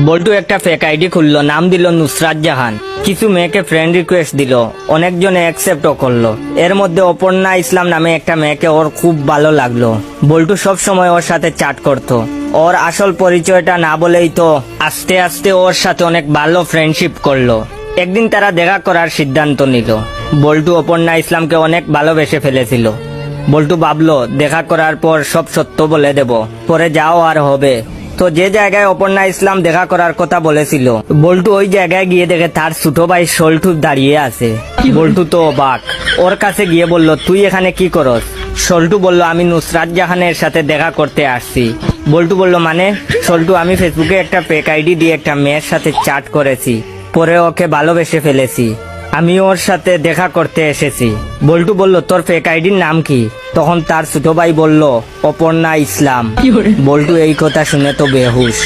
বল্টু একটা fake ID খুললো, নাম দিল নুসরাত জাহান। কিছু মেয়েকে ফ্রেন্ড রিকোয়েস্ট দিল, অনেকজনে অ্যাকসেপ্টও করলো। এর মধ্যে অপর্ণা ইসলাম নামে একটা মেয়েকে ওর খুব ভালো লাগলো। বল্টু সব সময় ওর সাথে চ্যাট করত। ওর আসল পরিচয়টা না বলেই তো আস্তে আস্তে ওর সাথে অনেক ভালো ফ্রেন্ডশিপ করলো। একদিন তারা দেখা করার সিদ্ধান্ত নিল। বল্টু অপর্ণা ইসলামকে অনেক ভালোবেসে ফেলেছিল। বল্টু ভাবলো দেখা করার পর সব সত্য বলে দেব, পরে যাও আর হবে। তো যে জায়গায় অপর্ণা ইসলাম দেখা করার কথা বলেছিল, বল্টু ওই জায়গায় গিয়ে দেখে তার ছোট ভাই সল্টু দাঁড়িয়ে আছে। বল্টু তো অবাক, ওর কাছে গিয়ে বলল, তুই এখানে কি করস? সল্টু বলল, আমি নুসরাত জাহানের সাথে দেখা করতে আসছি। বল্টু বলল, মানে? সল্টু, আমি ফেসবুকে একটা ফেক আইডি দিয়ে একটা মেয়ের সাথে চ্যাট করেছি, পরে ওকে ভালোবেসে ফেলেছি। আমি ওর সাথে দেখা করতে এসেছি। বল্টু বলল, তোর ফেক আইডির নাম কি? তখন তার ছোট ভাই বলল, অপর্ণা ইসলাম। বল্টু এই কথা শুনে তো বেহুশ।